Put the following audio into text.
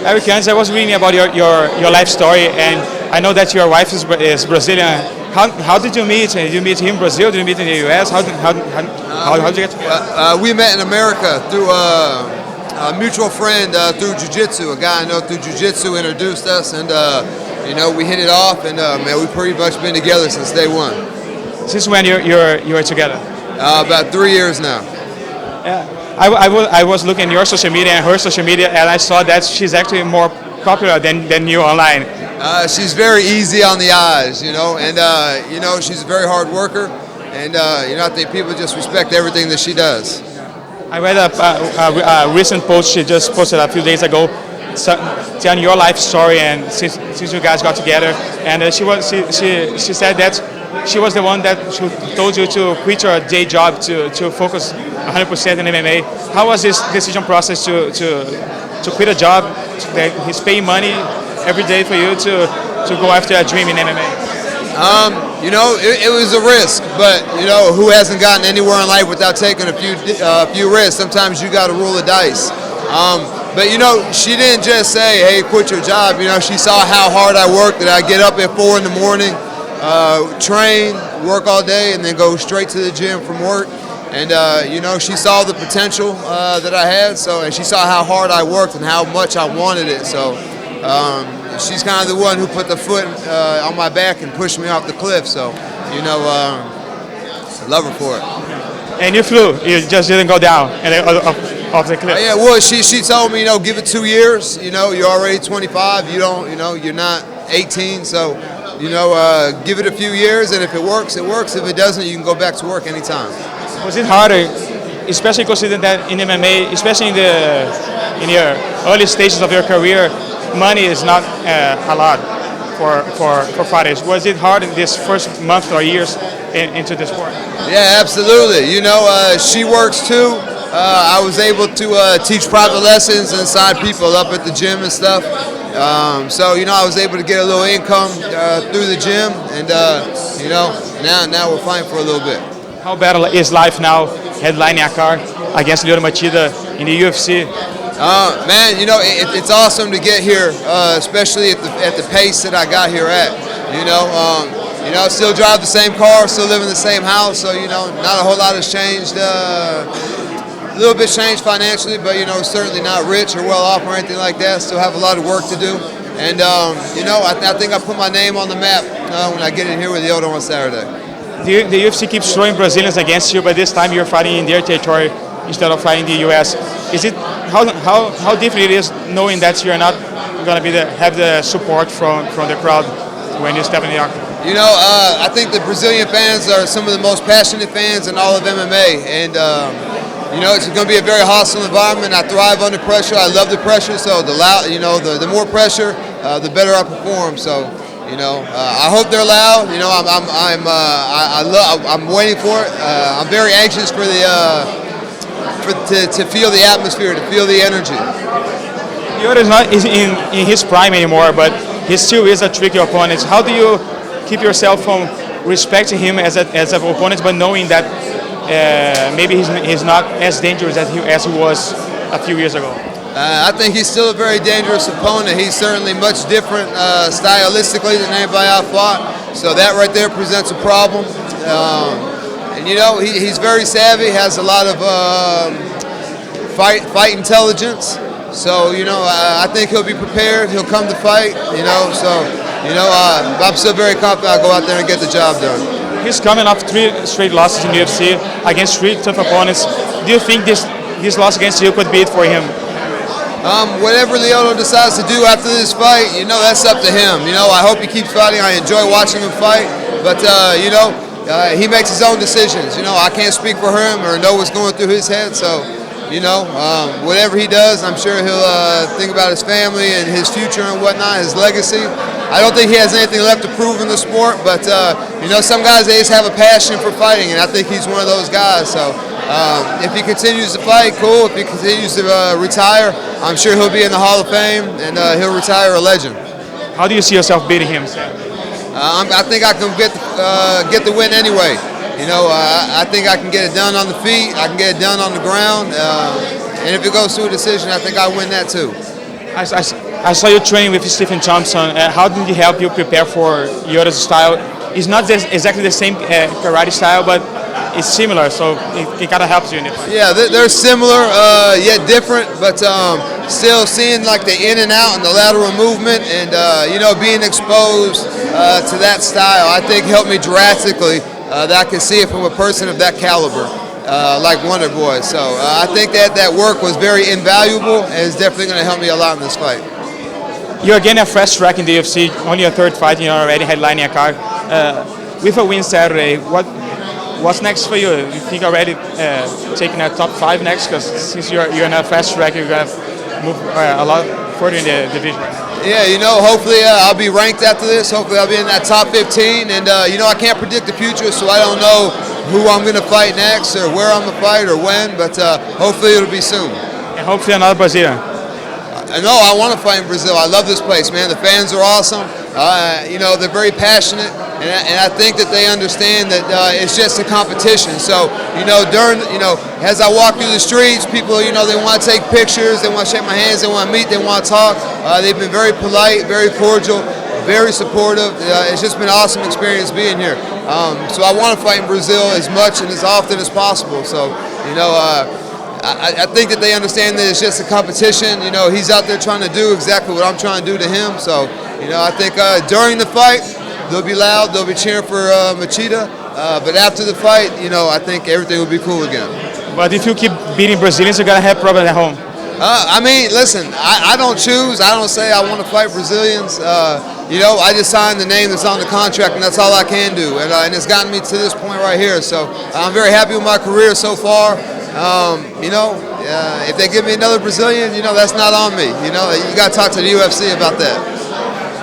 Eryk, I was reading about your life story, and I know that your wife is Brazilian. How did you meet? Did you meet him in Brazil? Did you meet in the U.S.? How did you get together? We met in America through a mutual friend through jiu-jitsu. A guy I know through jiu-jitsu introduced us, and we hit it off, and man, we've pretty much been together since day one. Since when you were together? About 3 years now. Yeah. I was looking at your social media and her social media, and I saw that she's actually more popular than you online. She's very easy on the eyes, and she's a very hard worker, and I think people just respect everything that she does. I read a recent post she just posted a few days ago, telling your life story, and since you guys got together, and she said that she was the one that told you to quit your day job to focus 100% in MMA. How was this decision process to quit a job that he's paying money every day for you to go after a dream in MMA? It was a risk, but who hasn't gotten anywhere in life without taking a few risks? Sometimes you got to roll the dice. But she didn't just say, "Hey, quit your job." She saw how hard I work. That I get up at 4 in the morning, train, work all day, and then go straight to the gym from work. And she saw the potential that I had. And she saw how hard I worked and how much I wanted it. So. She's kind of the one who put the foot on my back and pushed me off the cliff. So, love her for it. And you flew. You just didn't go down off the cliff. Yeah, well, she told me, give it 2 years. You're already 25. You're not 18. So, give it a few years, and if it works, it works. If it doesn't, you can go back to work anytime. Was it harder, especially considering that in MMA, especially in your early stages of your career, money is not a lot for fighters? Was it hard in this first month or years into the sport? Yeah, absolutely. She works too. I was able to teach private lessons and sign people up at the gym and stuff. So I was able to get a little income through the gym, and now we're fine for a little bit. How bad is life now, headlining a card against Lyoto Machida in the UFC? Man, it's awesome to get here, especially at the pace that I got here at. Still drive the same car, still live in the same house, so not a whole lot has changed. A little bit changed financially, but certainly not rich or well off or anything like that. Still have a lot of work to do, and I think I put my name on the map when I get in here with Lyoto on Saturday. The UFC keeps throwing Brazilians against you, but this time you're fighting in their territory instead of fighting the U.S. Is it how different it is knowing that you're not going to have the support from the crowd when you step in the octagon? I think the Brazilian fans are some of the most passionate fans in all of MMA, and it's going to be a very hostile environment. I thrive under pressure. I love the pressure. So the more pressure, the better I perform. So. I hope they're loud. I'm waiting for it. I'm very anxious for to feel the atmosphere, to feel the energy. Lyoto is not in his prime anymore, but he still is a tricky opponent. How do you keep yourself from respecting him as an opponent, but knowing that maybe he's not as dangerous as he was a few years ago? I think he's still a very dangerous opponent. He's certainly much different stylistically than anybody I've fought. So that right there presents a problem. He's very savvy, has a lot of fight intelligence. So, I think he'll be prepared. He'll come to fight, I'm still very confident I'll go out there and get the job done. He's coming off 3 straight losses in the UFC against 3 tough opponents. Do you think this loss against you could be it for him? Whatever Lyoto decides to do after this fight, that's up to him. I hope he keeps fighting. I enjoy watching him fight, but he makes his own decisions. I can't speak for him or know what's going through his head. So, whatever he does, I'm sure he'll think about his family and his future and whatnot, his legacy. I don't think he has anything left to prove in the sport, but some guys, they just have a passion for fighting, and I think he's one of those guys. So. If he continues to fight, cool. If he continues to retire, I'm sure he'll be in the Hall of Fame, and he'll retire a legend. How do you see yourself beating him, Sam? I think I can get the win anyway. I think I can get it done on the feet. I can get it done on the ground. And if it goes to a decision, I think I win that too. I saw you training with Stephen Thompson. How did he help you prepare for Lyoto's style? It's not exactly the same karate style, but it's similar, so it kind of helps you in it. Yeah, they're similar, yet different, but still seeing like the in and out and the lateral movement and, being exposed to that style, I think helped me drastically that I could see it from a person of that caliber. Like Wonder Boy. So I think that work was very invaluable and is definitely going to help me a lot in this fight. You're again a fast track in the UFC, only your third fight, you're already headlining a card. With a win Saturday, what's next for you? You think already taking a top 5 next? Because since you're in a fast track, you're going to move a lot further in the division. Yeah, hopefully I'll be ranked after this. Hopefully I'll be in that top 15. And, I can't predict the future, so I don't know who I'm going to fight next or where I'm going to fight or when, but hopefully it'll be soon. And hopefully another Brazilian. No, I want to fight in Brazil. I love this place, man. The fans are awesome. They're very passionate, and I think that they understand that it's just a competition. So, as I walk through the streets, people, they want to take pictures, they want to shake my hands, they want to meet, they want to talk. They've been very polite, very cordial, very supportive. It's just been an awesome experience being here. So I want to fight in Brazil as much and as often as possible. So, I think that they understand that it's just a competition. He's out there trying to do exactly what I'm trying to do to him. So, I think during the fight, they'll be loud, they'll be cheering for Machida. But after the fight, I think everything will be cool again. But if you keep beating Brazilians, you're going to have problems at home. Listen, I don't choose. I don't say I want to fight Brazilians. I just signed the name that's on the contract, and that's all I can do. And it's gotten me to this point right here. So I'm very happy with my career so far. If they give me another Brazilian, that's not on me. You got to talk to the UFC about that.